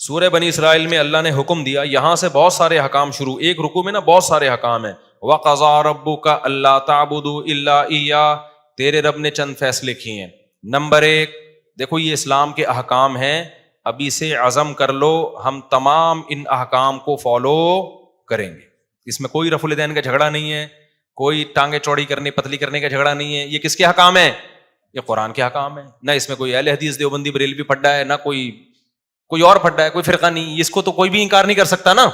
سورہ بنی اسرائیل میں اللہ نے حکم دیا, یہاں سے بہت سارے حکام شروع, ایک رکوع میں نا بہت سارے حکام ہیں. وَقَضَىٰ رَبُّكَ أَلَّا تَعْبُدُوا إِلَّا إِيَّاهُ, تیرے رب نے چند فیصلے کیے ہیں. نمبر 1, دیکھو یہ اسلام کے احکام ہیں, ابھی سے عزم کر لو ہم تمام ان احکام کو فالو کریں گے. اس میں کوئی رفع الیدین کا جھگڑا نہیں ہے, کوئی ٹانگیں چوڑی کرنے پتلی کرنے کا جھگڑا نہیں ہے. یہ کس کے حکام ہیں؟ یہ قرآن کے حکام ہیں. نہ اس میں کوئی اہل حدیث دیوبندی بریلوی پھڈا ہے, نہ کوئی اور پھڈا ہے, کوئی فرقہ نہیں. اس کو تو کوئی بھی انکار نہیں کر سکتا نا.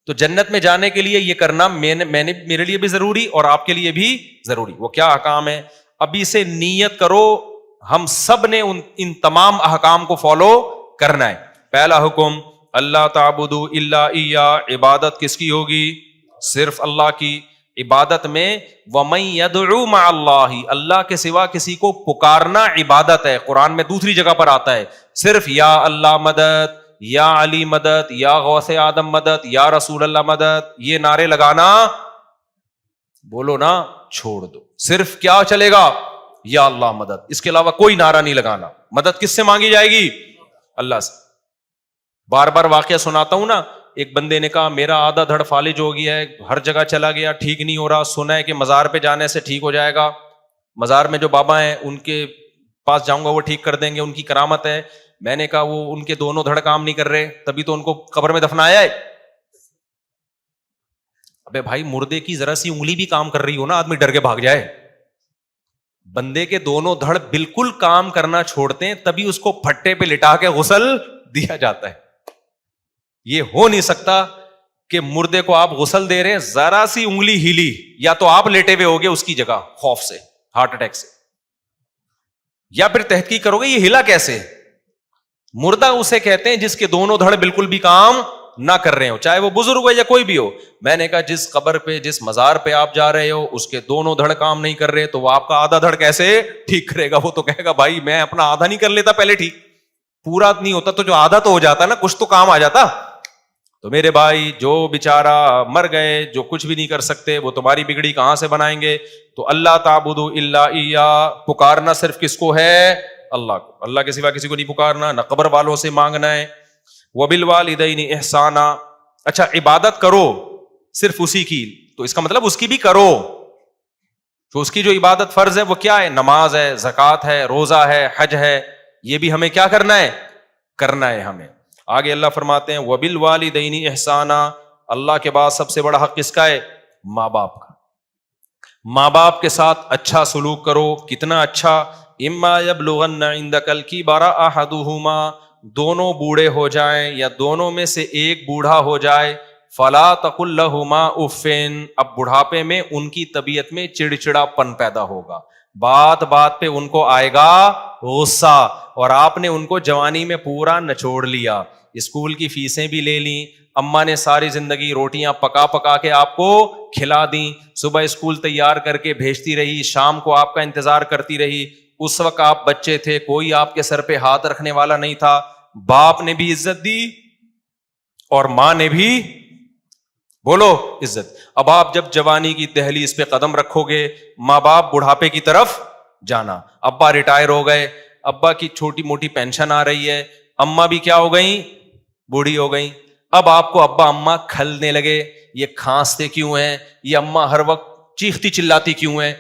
تو جنت میں جانے کے لیے یہ کرنا میرے لیے بھی ضروری اور آپ کے لیے بھی ضروری. وہ کیا احکام ہے؟ ابھی سے نیت کرو ہم سب نے ان تمام احکام کو فالو کرنا ہے. پہلا حکم اللہ تعبدوا الا ایہ, عبادت کس کی ہوگی؟ صرف اللہ کی. عبادت میں وَمَن يَدْعُو مَعَ اللَّهِ, اللہ کے سوا کسی کو پکارنا عبادت ہے. قرآن میں دوسری جگہ پر آتا ہے صرف یا اللہ مدد, یا علی مدد, یا غوث آدم مدد, یا رسول اللہ مدد, یہ نعرے لگانا بولو نا چھوڑ دو. صرف کیا چلے گا؟ یا اللہ مدد, اس کے علاوہ کوئی نعرہ نہیں لگانا. مدد کس سے مانگی جائے گی؟ اللہ سے. بار بار واقعہ سناتا ہوں نا, ایک بندے نے کہا میرا آدھا دھڑ فالج ہو گیا ہے, ہر جگہ چلا گیا ٹھیک نہیں ہو رہا, سنا ہے کہ مزار پہ جانے سے ٹھیک ہو جائے گا, مزار میں جو بابا ہیں ان کے پاس جاؤں گا وہ ٹھیک کر دیں گے, ان کی کرامت ہے. میں نے کہا وہ ان کے دونوں دھڑ کام نہیں کر رہے, تبھی تو ان کو قبر میں دفنایا ہے. ابے بھائی مردے کی ذرا سی انگلی بھی کام کر رہی ہو نا, آدمی ڈر کے بھاگ جائے. بندے کے دونوں دھڑ بالکل کام کرنا چھوڑتے ہیں تبھی اس کو پھٹے پہ لٹا کے غسل دیا جاتا ہے. یہ ہو نہیں سکتا کہ مردے کو آپ غسل دے رہے ہیں, ذرا سی انگلی ہیلی یا تو آپ لیٹے ہوئے ہوگے اس کی جگہ خوف سے, ہارٹ اٹیک سے, یا پھر تحقیق کرو گے یہ ہلا کیسے. مردہ اسے کہتے ہیں جس کے دونوں دھڑ بالکل بھی کام نہ کر رہے ہو, چاہے وہ بزرگ ہو یا کوئی بھی ہو. میں نے کہا جس قبر پہ جس مزار پہ آپ جا رہے ہو اس کے دونوں دھڑ کام نہیں کر رہے تو وہ آپ کا آدھا دھڑ کیسے ٹھیک کرے گا؟ وہ تو کہے گا بھائی میں اپنا آدھا نہیں کر لیتا پہلے ٹھیک, پورا نہیں ہوتا تو جو آدھا تو ہو جاتا نا, کچھ تو کام آ جاتا. تو میرے بھائی جو بیچارہ مر گئے, جو کچھ بھی نہیں کر سکتے, وہ تمہاری بگڑی کہاں سے بنائیں گے؟ تو اللہ تعبدوا الا ایہ, پکارنا صرف کس کو ہے؟ اللہ کو. اللہ کے سوا کسی کو نہیں پکارنا, نہ قبر والوں سے مانگنا ہے. وبالوالدین احسانا, اچھا عبادت کرو صرف اسی کی, تو اس کا مطلب اس کی بھی کرو. تو اس کی جو عبادت فرض ہے وہ کیا ہے؟ نماز ہے, زکوٰۃ ہے, روزہ ہے, حج ہے. یہ بھی ہمیں کیا کرنا ہے؟ کرنا ہے ہمیں. آگے اللہ فرماتے ہیں وبالوالدین احسانا, اللہ کے بعد سب سے بڑا حق کس کا ہے؟ ماں باپ کا. ماں باپ کے ساتھ اچھا سلوک کرو. کتنا اچھا؟ اما یبلغن عندک الکبر احدہما, دونوں بوڑھے ہو جائیں یا دونوں میں سے ایک بوڑھا ہو جائے, فلا تقل لہما اف, اب بڑھاپے میں ان کی طبیعت میں چڑچڑا پن پیدا ہوگا, بات بات پہ ان کو آئے گا غصہ, اور آپ نے ان کو جوانی میں پورا نچوڑ لیا, اسکول کی فیسیں بھی لے لیں, اماں نے ساری زندگی روٹیاں پکا پکا کے آپ کو کھلا دیں, صبح اسکول تیار کر کے بھیجتی رہی, شام کو آپ کا انتظار کرتی رہی. اس وقت آپ بچے تھے, کوئی آپ کے سر پہ ہاتھ رکھنے والا نہیں تھا, باپ نے بھی عزت دی اور ماں نے بھی بولو عزت. اب آپ جب جوانی کی دہلیز پہ قدم رکھو گے, ماں باپ بڑھاپے کی طرف جانا, ابا ریٹائر ہو گئے, ابا کی چھوٹی موٹی پینشن آ رہی ہے, اماں بھی کیا ہو گئیں؟ بوڑھی ہو گئیں. اب آپ کو ابا اماں کھلنے لگے, یہ کھانستے کیوں ہیں, یہ اماں ہر وقت چیختی چلاتی کیوں ہیں.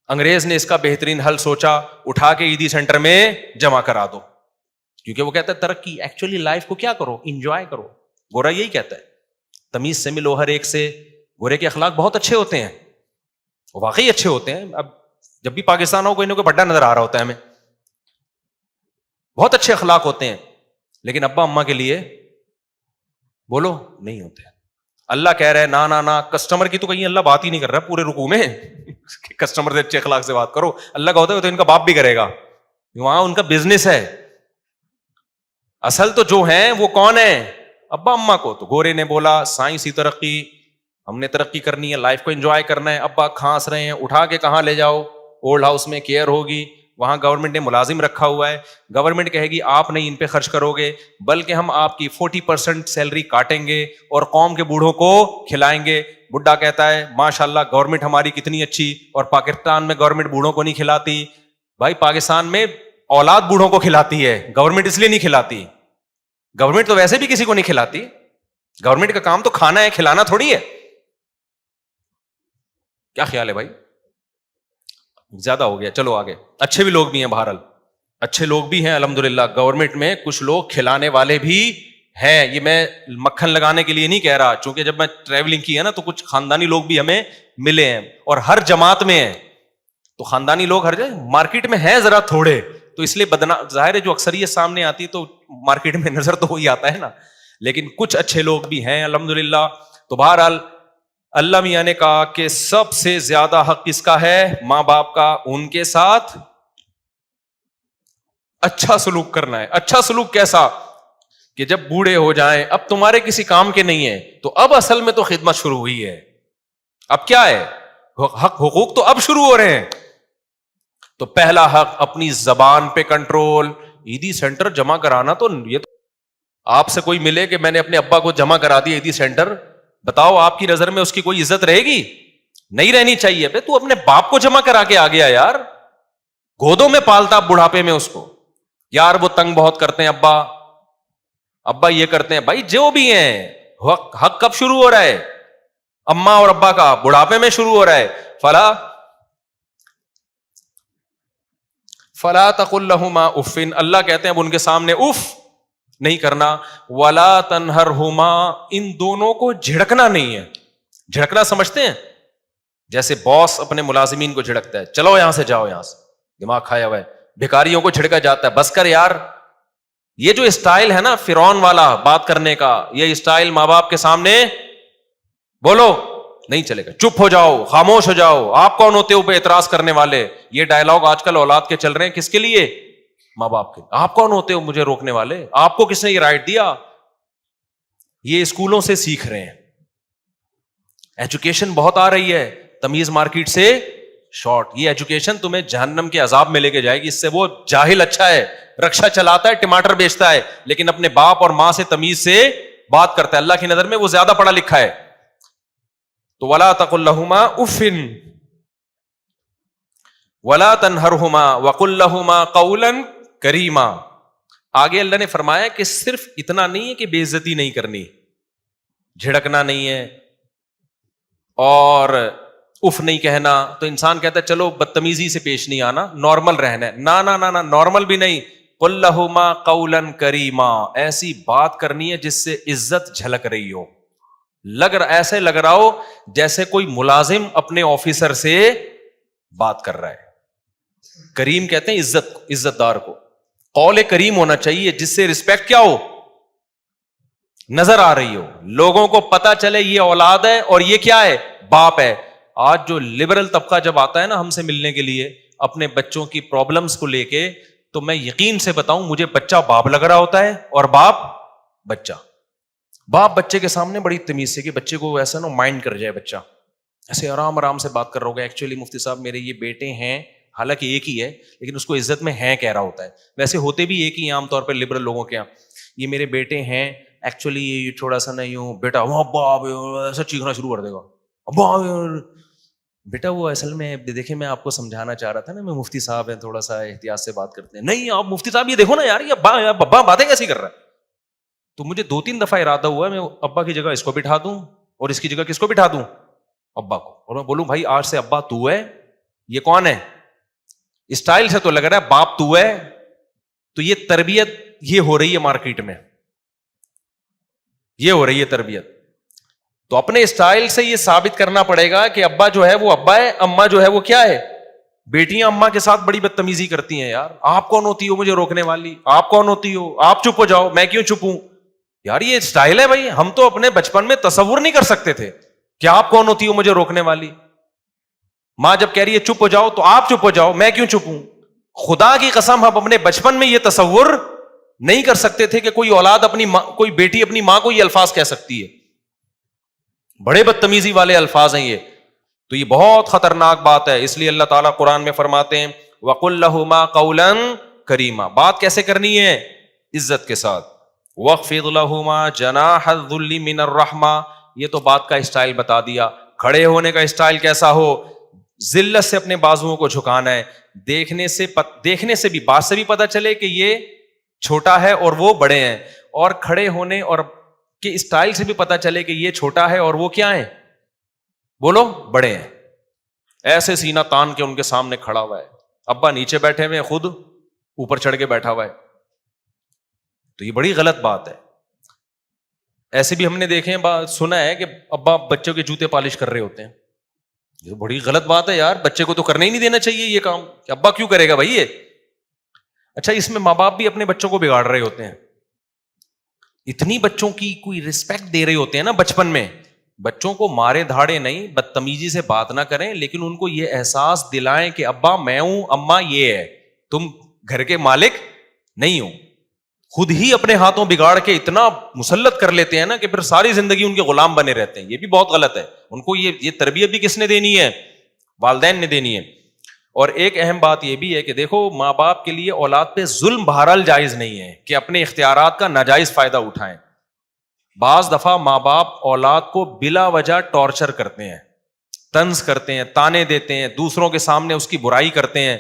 انگریز نے اس کا بہترین حل سوچا, اٹھا کے عیدی سینٹر میں جمع کرا دو, کیونکہ وہ کہتا ہے ترقی, ایکچولی لائف کو کیا کرو؟ انجوائے کرو. گورا یہی کہتا ہے تمیز سے ملو ہر ایک سے. گورے کے اخلاق بہت اچھے ہوتے ہیں, واقعی اچھے ہوتے ہیں. اب جب بھی پاکستان ہو کوئی نہ کوئی بڑا نظر آ رہا ہوتا ہے ہمیں, بہت اچھے اخلاق ہوتے ہیں, لیکن ابا اماں کے لیے بولو نہیں ہوتے. اللہ کہہ رہا ہے نا نا نا, کسٹمر کی تو کہیں اللہ بات ہی نہیں کر رہا پورے رکوع میں, کسٹمر سے اچھے اخلاق سے بات کرو. اللہ کا ہوتا ہے تو ان کا باپ بھی کرے گا, وہاں ان کا بزنس ہے. اصل تو جو ہیں وہ کون ہے؟ ابا اماں کو. تو گورے نے بولا سائنسی ترقی, ہم نے ترقی کرنی ہے, لائف کو انجوائے کرنا ہے. ابا کھانس رہے ہیں, اٹھا کے کہاں لے جاؤ؟ اولڈ ہاؤس میں کیئر ہوگی, وہاں گورنمنٹ نے ملازم رکھا ہوا ہے. گورنمنٹ کہے گی آپ نہیں ان پہ خرچ کرو گے, بلکہ ہم آپ کی 40% سیلری کاٹیں گے اور قوم کے بوڑھوں کو کھلائیں گے. بڈھا کہتا ہے ماشاء اللہ گورنمنٹ ہماری کتنی اچھی, اور پاکستان میں گورنمنٹ بوڑھوں کو نہیں کھلاتی. بھائی پاکستان میں اولاد بوڑھوں کو کھلاتی ہے, گورنمنٹ اس لیے نہیں کھلاتی. گورنمنٹ تو ویسے بھی کسی کو نہیں کھلاتی, گورنمنٹ کا کام تو کھانا ہے, کھلانا تھوڑی ہے. کیا خیال ہے بھائی؟ زیادہ ہو گیا, چلو آگے. اچھے بھی لوگ بھی ہیں, بہرحال اچھے لوگ بھی ہیں الحمدللہ گورنمنٹ میں, کچھ لوگ کھلانے والے بھی ہیں. یہ میں مکھن لگانے کے لیے نہیں کہہ رہا, چونکہ جب میں ٹریولنگ کی ہے نا تو کچھ خاندانی لوگ بھی ہمیں ملے ہیں, اور ہر جماعت میں ہیں. تو خاندانی لوگ ہر جگہ, مارکیٹ میں ہیں ذرا تھوڑے, تو اس لیے ظاہر ہے جو اکثریت سامنے آتی تو مارکیٹ میں نظر تو وہی آتا ہے نا, لیکن کچھ اچھے لوگ بھی ہیں الحمدللہ. تو بہرحال اللہ میاں نے کہا کہ سب سے زیادہ حق کس کا ہے؟ ماں باپ کا. ان کے ساتھ اچھا سلوک کرنا ہے. اچھا سلوک کیسا؟ کہ جب بوڑھے ہو جائیں, اب تمہارے کسی کام کے نہیں ہیں, تو اب اصل میں تو خدمت شروع ہوئی ہے. اب کیا ہے؟ حق حقوق تو اب شروع ہو رہے ہیں. تو پہلا حق اپنی زبان پہ کنٹرول. عیدی سینٹر جمع کرانا, تو یہ تو آپ سے کوئی ملے کہ میں نے اپنے ابا کو جمع کرا دیا عیدی سینٹر, بتاؤ آپ کی نظر میں اس کی کوئی عزت رہے گی؟ نہیں رہنی چاہیے. بے تو اپنے باپ کو جمع کرا کے آ گیا یار, گودوں میں پالتا بڑھاپے میں اس کو. یار وہ تنگ بہت کرتے ہیں ابا یہ کرتے ہیں. بھائی جو بھی ہیں, حق کب شروع ہو رہا ہے؟ اماں اور ابا کا بڑھاپے میں شروع ہو رہا ہے. فلا تقل لهما اف, اللہ کہتے ہیں اب ان کے سامنے اف نہیں کرنا. ولا تنہرہما, ان دونوں کو جھڑکنا نہیں ہے. جھڑکنا سمجھتے ہیں؟ جیسے باس اپنے ملازمین کو جھڑکتا ہے, چلو یہاں سے جاؤ, یہاں سے دماغ کھایا ہوا ہے. بھکاریوں کو جھڑکا جاتا ہے, بس کر یار. یہ جو اسٹائل ہے نا فرعون والا بات کرنے کا, یہ اسٹائل ماں باپ کے سامنے بولو نہیں چلے گا. چپ ہو جاؤ, خاموش ہو جاؤ, آپ کون ہوتے ہو پہ اعتراض کرنے والے. یہ ڈائلاگ آج کل اولاد کے چل رہے ہیں, کس کے لیے؟ ماں باپ کے. آپ کون ہوتے ہو مجھے روکنے والے؟ آپ کو کس نے یہ رائٹ دیا؟ یہ اسکولوں سے سیکھ رہے ہیں. ایجوکیشن بہت آ رہی ہے, تمیز مارکیٹ سے شارٹ. یہ ایجوکیشن تمہیں جہنم کے عذاب میں لے کے جائے گی. اس سے وہ جاہل اچھا ہے, رکشا چلاتا ہے, ٹماٹر بیچتا ہے, لیکن اپنے باپ اور ماں سے تمیز سے بات کرتا ہے. اللہ کی نظر میں وہ زیادہ پڑھا لکھا ہے. تو ولا تقل لهما اف ولا تنہرهما وقل لهما قولا کریما. آگے اللہ نے فرمایا کہ صرف اتنا نہیں ہے کہ بے عزتی نہیں کرنی, جھڑکنا نہیں ہے اور اف نہیں کہنا. تو انسان کہتا ہے چلو بدتمیزی سے پیش نہیں آنا, نارمل رہنا ہے. نا نارمل بھی نہیں. قل لهما قولا کریما, ایسی بات کرنی ہے جس سے عزت جھلک رہی ہو. ایسے لگ رہا ہو جیسے کوئی ملازم اپنے آفیسر سے بات کر رہا ہے. کریم کہتے ہیں عزت دار کو. قول کریم ہونا چاہیے جس سے رسپیکٹ کیا ہو, نظر آ رہی ہو, لوگوں کو پتا چلے یہ اولاد ہے اور یہ کیا ہے, باپ ہے. آج جو لبرل طبقہ جب آتا ہے نا ہم سے ملنے کے لیے اپنے بچوں کی پرابلمز کو لے کے, تو میں یقین سے بتاؤں مجھے بچہ باپ لگ رہا ہوتا ہے اور باپ بچہ. باپ بچے کے سامنے بڑی تمیز سے, کہ بچے کو ایسا نا مائنڈ کر جائے, بچہ ایسے آرام سے بات کر رہا ہوگا. ایکچولی مفتی صاحب میرے یہ بیٹے ہیں, حالانکہ ایک ہی ہے لیکن اس کو عزت میں ہیں کہہ رہا ہوتا ہے. ویسے ہوتے بھی ایک ہی عام طور پہ لبرل لوگوں کے یہاں, یہ میرے بیٹے ہیں ایکچولی یہ تھوڑا سا نا یوں بیٹا ابا ایسا چیخنا شروع کر دے گا. ابا بیٹا وہ اصل میں دیکھیں میں آپ کو سمجھانا چاہ رہا تھا نا, میں مفتی صاحب ہیں تھوڑا سا احتیاط سے بات کرتے ہیں. نہیں آپ مفتی صاحب یہ دیکھو نا یار, یہ ابا باتیں کیسی کر رہا ہے. تو مجھے 2-3 دفعہ ارادہ ہوا میں ابا کی جگہ اس کو بٹھا دوں اور اس کی جگہ کس کو بٹھا دوں, ابا کو, اور میں بولوں بھائی آج سے ابا تو ہے, یہ کون ہے؟ اسٹائل سے تو لگ رہا ہے باپ تو ہے. تو یہ تربیت یہ ہو رہی ہے مارکیٹ میں, یہ ہو رہی ہے تربیت. تو اپنے اسٹائل سے یہ ثابت کرنا پڑے گا کہ ابا جو ہے وہ ابا ہے, اماں جو ہے وہ کیا ہے, بیٹیاں اماں کے ساتھ بڑی بدتمیزی کرتی ہیں. یار آپ کون ہوتی ہو مجھے روکنے والی, آپ کون ہوتی ہو, آپ چپ ہو جاؤ, میں کیوں چپ ہوں. یار یہ اسٹائل ہے بھائی, ہم تو اپنے بچپن میں تصور نہیں کر سکتے تھے کہ آپ کون ہوتی ہو مجھے روکنے والی. ماں جب کہہ رہی ہے چپ ہو جاؤ تو آپ چپ ہو جاؤ, میں کیوں چپ ہوں. خدا کی قسم ہم اپنے بچپن میں یہ تصور نہیں کر سکتے تھے کہ کوئی اولاد اپنی ماں, کوئی بیٹی اپنی ماں کو یہ الفاظ کہہ سکتی ہے. بڑے بدتمیزی والے الفاظ ہیں یہ. تو یہ بہت خطرناک بات ہے. اس لیے اللہ تعالیٰ قرآن میں فرماتے ہیں وَقُلْ لَهُمَا قَوْلًا كَرِيمًا, بات کیسے کرنی ہے, عزت کے ساتھ. وَاخْفِضْ لَهُمَا جَنَاحَ الذُّلِّ مِنَ الرَّحْمَةِ, یہ تو بات کا اسٹائل بتا دیا. کھڑے ہونے کا اسٹائل کیسا ہو, ذلت سے اپنے بازوؤں کو جھکانا ہے. دیکھنے سے بھی, بات سے بھی پتا چلے کہ یہ چھوٹا ہے اور وہ بڑے ہیں, اور کھڑے ہونے اور کے اسٹائل سے بھی پتا چلے کہ یہ چھوٹا ہے اور وہ کیا ہے, بولو, بڑے ہیں. ایسے سینہ تان کے ان کے سامنے کھڑا ہوا ہے, ابا نیچے بیٹھے ہوئے, خود اوپر چڑھ کے بیٹھا ہوا ہے. تو یہ بڑی غلط بات ہے. ایسے بھی ہم نے دیکھے ہیں, سنا ہے کہ ابا بچوں کے جوتے پالش کر رہے ہوتے ہیں. یہ بڑی غلط بات ہے یار, بچے کو تو کرنے ہی نہیں دینا چاہیے یہ کام, کہ ابا کیوں کرے گا بھائی یہ. اچھا, اس میں ماں باپ بھی اپنے بچوں کو بگاڑ رہے ہوتے ہیں. اتنی بچوں کی کوئی رسپیکٹ دے رہے ہوتے ہیں نا بچپن میں, بچوں کو مارے دھاڑے نہیں, بدتمیزی سے بات نہ کریں, لیکن ان کو یہ احساس دلائیں کہ ابا میں ہوں, اماں یہ ہے, تم گھر کے مالک نہیں ہو. خود ہی اپنے ہاتھوں بگاڑ کے اتنا مسلط کر لیتے ہیں نا کہ پھر ساری زندگی ان کے غلام بنے رہتے ہیں. یہ بھی بہت غلط ہے. ان کو یہ تربیت بھی کس نے دینی ہے, والدین نے دینی ہے. اور ایک اہم بات یہ بھی ہے کہ دیکھو, ماں باپ کے لیے اولاد پہ ظلم بہرحال جائز نہیں ہے کہ اپنے اختیارات کا ناجائز فائدہ اٹھائیں. بعض دفعہ ماں باپ اولاد کو بلا وجہ ٹارچر کرتے ہیں, طنز کرتے ہیں, تانے دیتے ہیں, دوسروں کے سامنے اس کی برائی کرتے ہیں.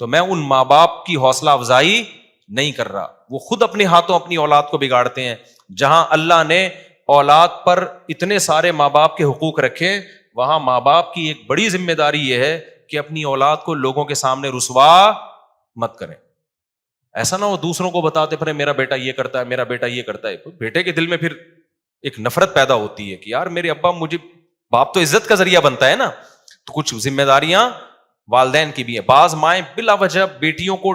تو میں ان ماں باپ کی حوصلہ افزائی نہیں کر رہا, وہ خود اپنے ہاتھوں اپنی اولاد کو بگاڑتے ہیں. جہاں اللہ نے اولاد پر اتنے سارے ماں باپ کے حقوق رکھے, وہاں ماں باپ کی ایک بڑی ذمہ داری یہ ہے کہ اپنی اولاد کو لوگوں کے سامنے رسوا مت کریں. ایسا نہ ہو دوسروں کو بتاتے پھر میرا بیٹا یہ کرتا ہے, میرا بیٹا یہ کرتا ہے. بیٹے کے دل میں پھر ایک نفرت پیدا ہوتی ہے کہ یار میرے ابا, مجھے باپ تو عزت کا ذریعہ بنتا ہے نا. تو کچھ ذمہ داریاں والدین کی بھی ہیں. بعض مائیں بلا وجہ بیٹیوں کو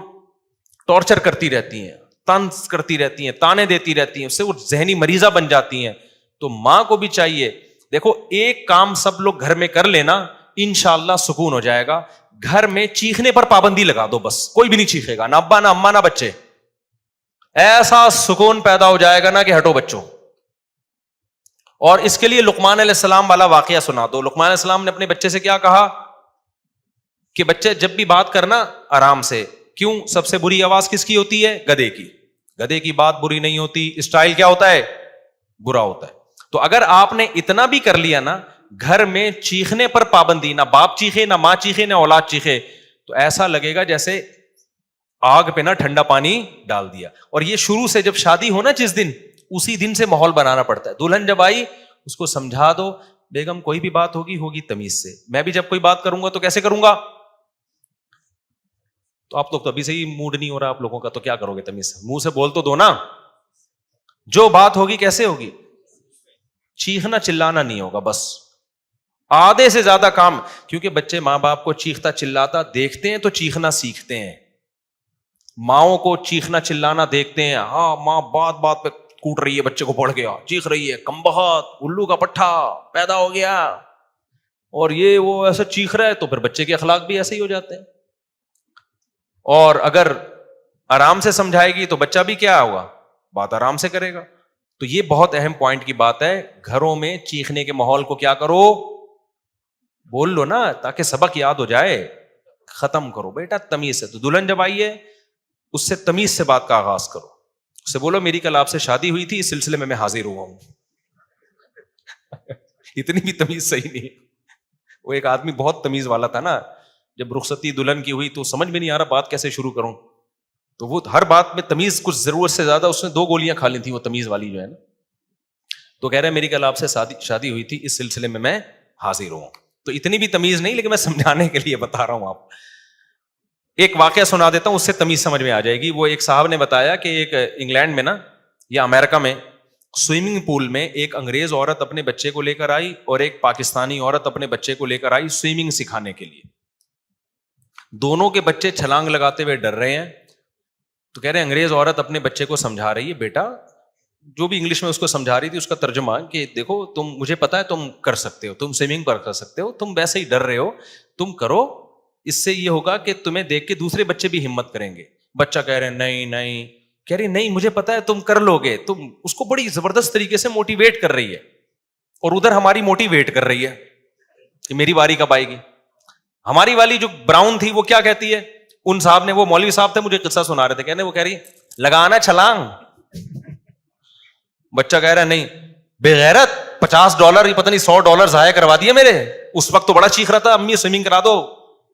ٹارچر کرتی رہتی ہیں, طنز کرتی رہتی ہیں, تانے دیتی رہتی ہیں, اس سے وہ ذہنی مریضہ بن جاتی ہیں. تو ماں کو بھی چاہیے, دیکھو ایک کام سب لوگ گھر میں کر لینا, انشاءاللہ سکون ہو جائے گا. گھر میں چیخنے پر پابندی لگا دو, بس کوئی بھی نہیں چیخے گا, نہ ابا نہ اماں نہ بچے. ایسا سکون پیدا ہو جائے گا نا کہ ہٹو بچوں. اور اس کے لیے لقمان علیہ السلام والا واقعہ سنا دو. لقمان علیہ السلام نے اپنے بچے سے کیا کہا کہ بچے جب بھی بات کرنا آرام سے. کیوں؟ سب سے بری آواز کس کی ہوتی ہے؟ گدھے کی. گدھے کی بات بری نہیں ہوتی, اسٹائل کیا ہوتا ہے؟ برا ہوتا ہے. تو اگر آپ نے اتنا بھی کر لیا نا, گھر میں چیخنے پر پابندی, نہ باپ چیخے نہ ماں چیخے نہ اولاد چیخے, تو ایسا لگے گا جیسے آگ پہ نہ ٹھنڈا پانی ڈال دیا. اور یہ شروع سے جب شادی ہو نا جس دن, اسی دن سے ماحول بنانا پڑتا ہے. دلہن جب آئی اس کو سمجھا دو, بیگم کوئی بھی بات ہوگی تمیز سے. میں بھی جب کوئی بات کروں گا تو کیسے کروں گا؟ تو آپ لوگ تو ابھی سے ہی موڈ نہیں ہو رہا آپ لوگوں کا, تو کیا کرو گے تمیز سے؟ منہ سے بول تو دو نا. جو بات ہوگی کیسے ہوگی؟ چیخنا چلانا نہیں ہوگا, بس آدھے سے زیادہ کام. کیونکہ بچے ماں باپ کو چیختا چلاتا دیکھتے ہیں تو چیخنا سیکھتے ہیں. ماؤں کو چیخنا چلانا دیکھتے ہیں, ہاں ماں بات بات پہ کوٹ رہی ہے, بچے کو پڑھ گیا, چیخ رہی ہے, کم بخت, الو کا پٹھا پیدا ہو گیا, اور یہ وہ ایسا چیخ رہا ہے, تو پھر بچے کے اخلاق بھی ایسے ہی ہو جاتے ہیں. اور اگر آرام سے سمجھائے گی تو بچہ بھی کیا ہوگا؟ بات آرام سے کرے گا. تو یہ بہت اہم پوائنٹ کی بات ہے. گھروں میں چیخنے کے ماحول کو کیا کرو, بول لو نا, تاکہ سبق یاد ہو جائے. ختم کرو بیٹا تمیز سے. تو دلہن جب آئی ہے اس سے تمیز سے بات کا آغاز کرو. اس سے بولو میری کل آپ سے شادی ہوئی تھی, اس سلسلے میں حاضر ہوا ہوں. اتنی بھی تمیز صحیح نہیں. وہ ایک آدمی بہت تمیز والا تھا نا, جب رخصتی دلہن کی ہوئی تو سمجھ میں نہیں آ رہا بات کیسے شروع کروں. تو وہ ہر بات میں تمیز, کچھ ضرورت سے زیادہ اس نے 2 گولیاں کھا لی تھی وہ تمیز والی جو ہے نا. تو کہہ رہے میری کل آپ سے شادی ہوئی تھی, اس سلسلے میں میں حاضر ہوں. تو اتنی بھی تمیز نہیں, لیکن میں سمجھانے کے لیے بتا رہا ہوں. آپ ایک واقعہ سنا دیتا ہوں, اس سے تمیز سمجھ میں آ جائے گی. وہ ایک صاحب نے بتایا کہ ایک انگلینڈ میں نا یا امریکہ میں سوئمنگ پول میں ایک انگریز عورت اپنے بچے کو لے کر آئی اور ایک پاکستانی عورت اپنے بچے کو لے کر آئی سوئمنگ سکھانے کے لیے. دونوں کے بچے چھلانگ لگاتے ہوئے ڈر رہے ہیں. تو کہہ رہے انگریز عورت اپنے بچے کو سمجھا رہی ہے, بیٹا, جو بھی انگلش میں اس کو سمجھا رہی تھی اس کا ترجمہ کہ دیکھو تم, مجھے پتا ہے تم کر سکتے ہو, تم سوئمنگ پر کر سکتے ہو, تم ویسے ہی ڈر رہے ہو, تم کرو, اس سے یہ ہوگا کہ تمہیں دیکھ کے دوسرے بچے بھی ہمت کریں گے. بچہ کہہ رہے نہیں نہیں, کہہ رہی نہیں مجھے پتا ہے تم کر لو گے. تم اس کو بڑی زبردست طریقے سے موٹیویٹ کر رہی ہے, اور ادھر ہماری موٹیویٹ کر رہی ہے کہ میری باری کب آئے گی. ہماری والی جو براؤن تھی وہ کیا کہتی ہے, ان صاحب نے, وہ مولوی صاحب تھے, مجھے قصہ سنا رہے تھے, کہنے وہ کہہ رہی لگانا چھلانگ. بچہ کہہ رہا نہیں, بے غیرت, $50 پتہ نہیں $100 ضائع کروا دیے میرے. اس وقت تو بڑا چیخ رہا تھا, امی سوئمنگ کرا دو,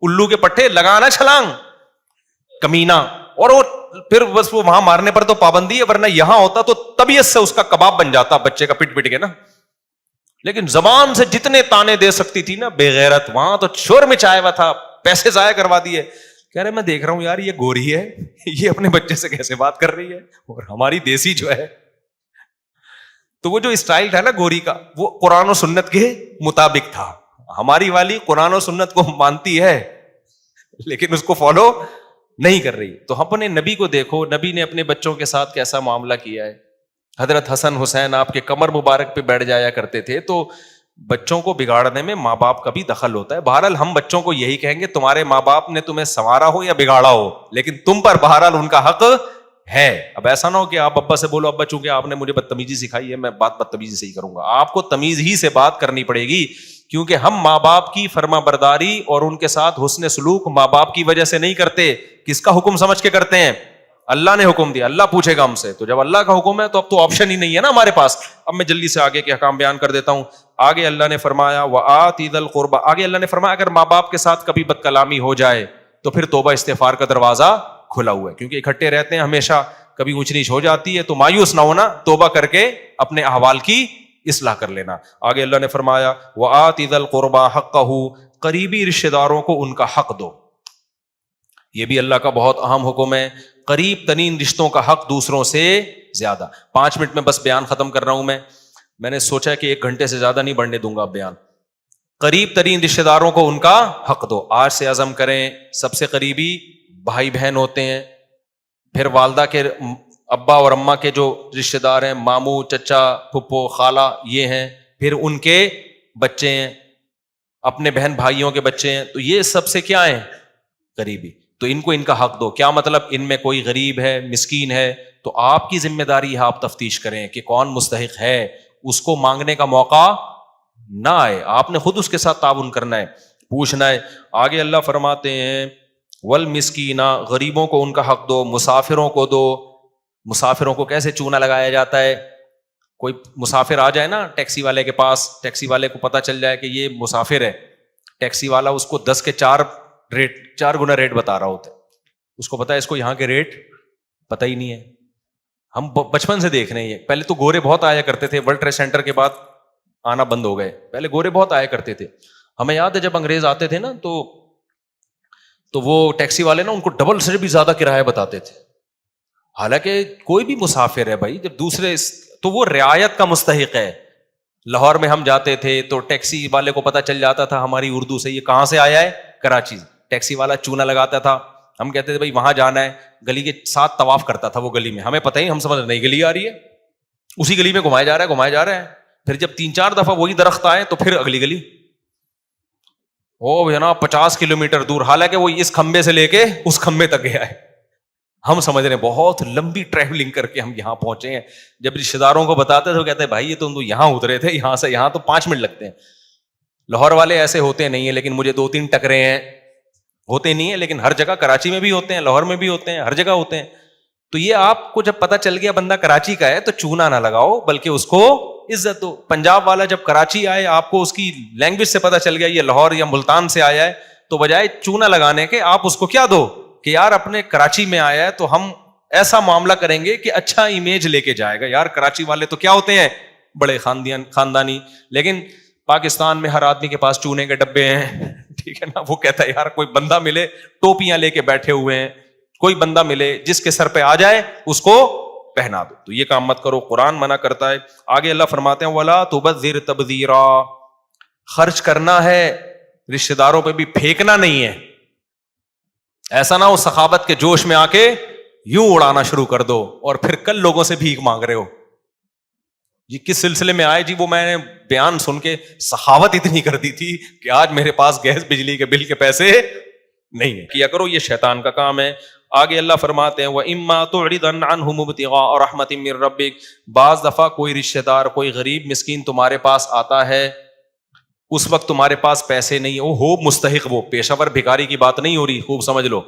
الو کے پٹھے, لگانا چھلانگ. کمینہ اور وہ پھر بس وہ وہاں مارنے پر تو پابندی ہے, ورنہ یہاں ہوتا تو طبیعت سے اس کا کباب بن جاتا بچے کا پٹ پٹ کے نا. لیکن زبان سے جتنے تانے دے سکتی تھی نا بے غیرت, وہاں تو شور مچایا ہوا تھا, پیسے ضائع کروا دیے. کہہ رہے میں دیکھ رہا ہوں یار یہ گوری ہے, یہ اپنے بچے سے کیسے بات کر رہی ہے, اور ہماری دیسی جو ہے. تو وہ جو اسٹائل تھا نا گوری کا, وہ قرآن و سنت کے مطابق تھا. ہماری والی قرآن و سنت کو مانتی ہے لیکن اس کو فالو نہیں کر رہی. تو اپنے نبی کو دیکھو, نبی نے اپنے بچوں کے ساتھ کیسا معاملہ کیا ہے. حضرت حسن حسین آپ کے کمر مبارک پہ بیٹھ جایا کرتے تھے. تو بچوں کو بگاڑنے میں ماں باپ کا بھی دخل ہوتا ہے. بہرحال ہم بچوں کو یہی کہیں گے تمہارے ماں باپ نے تمہیں سنوارا ہو یا بگاڑا ہو, لیکن تم پر بہرحال ان کا حق ہے. اب ایسا نہ ہو کہ آپ ابا سے بولو ابا چونکہ آپ نے مجھے بدتمیزی سکھائی ہے میں بات بدتمیزی سے ہی کروں گا. آپ کو تمیز ہی سے بات کرنی پڑے گی, کیونکہ ہم ماں باپ کی فرما برداری اور ان کے ساتھ حسن سلوک ماں باپ کی وجہ سے نہیں کرتے. کس کا حکم سمجھ کے کرتے ہیں؟ اللہ نے حکم دیا, اللہ پوچھے گا ہم سے. تو جب اللہ کا حکم ہے تو اب تو آپشن ہی نہیں ہے نا ہمارے پاس. اب میں جلدی سے آگے کے احکام بیان کر دیتا ہوں. آگے اللہ نے فرمایا وآت ذی القربى, آگے اللہ نے فرمایا اگر ماں باپ کے ساتھ کبھی بد کلامی ہو جائے تو پھر توبہ استغفار کا دروازہ کھلا ہوا ہے, کیونکہ اکٹھے رہتے ہیں ہمیشہ, کبھی اونچ نیچ ہو جاتی ہے تو مایوس نہ ہونا, توبہ کر کے اپنے احوال کی اصلاح کر لینا. آگے اللہ نے فرمایا وآت ذی القربى حقہ, قریبی رشتہ داروں کو ان کا حق دو. یہ بھی اللہ کا بہت اہم حکم ہے, قریب ترین رشتوں کا حق دوسروں سے زیادہ. 5 منٹ میں بس بیان ختم کر رہا ہوں. میں نے سوچا کہ 1 گھنٹے سے زیادہ نہیں بڑھنے دوں گا بیان. قریب ترین رشتہ داروں کو ان کا حق دو. آج سے عزم کریں, سب سے قریبی بھائی بہن ہوتے ہیں, پھر والدہ کے ابا اور اماں کے جو رشتہ دار ہیں, ماموں چچا پھپھو خالہ یہ ہیں, پھر ان کے بچے ہیں, اپنے بہن بھائیوں کے بچے ہیں, تو یہ سب سے کیا ہیں؟ قریبی. تو ان کو ان کا حق دو. کیا مطلب؟ ان میں کوئی غریب ہے, مسکین ہے, تو آپ کی ذمہ داری ہے آپ تفتیش کریں کہ کون مستحق ہے, اس کو مانگنے کا موقع نہ آئے, آپ نے خود اس کے ساتھ تعاون کرنا ہے, پوچھنا ہے. آگے اللہ فرماتے ہیں والمسکین, غریبوں کو ان کا حق دو, مسافروں کو دو. مسافروں کو کیسے چونا لگایا جاتا ہے؟ کوئی مسافر آ جائے نا ٹیکسی والے کے پاس, ٹیکسی والے کو پتا چل جائے کہ یہ مسافر ہے, ٹیکسی والا اس کو 10 کے 4 گنا ریٹ بتا رہا ہوتا ہے. اس کو پتا ہے اس کو یہاں کے ریٹ پتہ ہی نہیں ہے. ہم بچپن سے دیکھ رہے ہیں, پہلے تو گورے بہت آیا کرتے تھے, ورلڈ ٹریڈ سینٹر کے بعد آنا بند ہو گئے, پہلے گورے بہت آیا کرتے تھے. ہمیں یاد ہے جب انگریز آتے تھے نا تو وہ ٹیکسی والے نا ان کو ڈبل سے بھی زیادہ کرایہ بتاتے تھے. حالانکہ کوئی بھی مسافر ہے بھائی, جب دوسرے تو وہ رعایت کا مستحق ہے. لاہور میں ہم جاتے تھے تو ٹیکسی والے کو پتا چل جاتا تھا ہماری اردو سے یہ کہاں سے آیا ہے, کراچی. ٹیکسی والا چونا لگاتا تھا, ہم کہتے تھے بھائی وہاں جانا ہے, گلی کے ساتھ طواف کرتا تھا وہ گلی میں, ہمیں پتہ ہی, ہم سمجھ نئی گلی آ رہی ہے, اسی گلی میں گھمایا جا رہا ہے. پھر جب 3-4 دفعہ وہی درخت آئے تو پھر اگلی گلی, او جناب 50 کلومیٹر دور, حالانکہ وہ اس کھمبے سے لے کے اس کھمبے تک گیا ہے. ہم سمجھ رہے ہیں بہت لمبی ٹریولنگ کر کے ہم یہاں پہنچے ہیں. جب رشتے داروں کو بتاتے تو کہتے ہیں بھائی یہ تو یہاں اترے تھے, یہاں سے یہاں تو 5 منٹ لگتے ہیں. لاہور والے ایسے ہوتے نہیں ہیں, لیکن مجھے 2-3 ٹکرے ہیں, ہوتے نہیں ہیں, لیکن ہر جگہ کراچی میں بھی ہوتے ہیں, لاہور میں بھی ہوتے ہیں, ہر جگہ ہوتے ہیں. تو یہ آپ کو جب پتا چل گیا بندہ کراچی کا ہے تو چونا نہ لگاؤ, بلکہ اس کو عزت دو. پنجاب والا جب کراچی آئے, آپ کو اس کی لینگویج سے پتا چل گیا یہ لاہور یا ملتان سے آیا ہے, تو بجائے چونا لگانے کے آپ اس کو کیا دو کہ یار اپنے کراچی میں آیا ہے تو ہم ایسا معاملہ کریں گے کہ اچھا امیج لے کے جائے گا. یار کراچی والے تو کیا ہوتے ہیں, بڑے خاندانی. لیکن پاکستان میں ہر آدمی کے پاس چونے کے ڈبے ہیں, ٹھیک ہے نا. وہ کہتا ہے یار کوئی بندہ ملے, ٹوپیاں لے کے بیٹھے ہوئے ہیں, کوئی بندہ ملے جس کے سر پہ آ جائے اس کو پہنا دو. تو یہ کام مت کرو, قرآن منع کرتا ہے. آگے اللہ فرماتے ہیں وَلَا تُبَذِّرْ تَبْذِيرًا, خرچ کرنا ہے, رشتہ داروں پہ بھی پھینکنا نہیں ہے. ایسا نہ ہو سخاوت کے جوش میں آ کے یوں اڑانا شروع کر دو اور پھر کل لوگوں سے بھیک مانگ رہے ہو. یہ کس سلسلے میں آئے جی, وہ میں نے بیان سن کے سخاوت اتنی کر دی تھی کہ آج میرے پاس گیس بجلی کے بل کے پیسے نہیں ہے. کیا کرو, یہ شیطان کا کام ہے. آگے اللہ فرماتے ہیں وَإِمَّا تُعْرِضَنَّ عَنْهُمُ ابْتِغَاءَ رَحْمَةٍ مِّن رَّبِّكَ, بعض دفعہ کوئی رشتہ دار, کوئی غریب مسکین تمہارے پاس آتا ہے, اس وقت تمہارے پاس پیسے نہیں, وہ ہو مستحق, وہ پیشہ ور بھکاری کی بات نہیں ہو رہی, خوب سمجھ لو.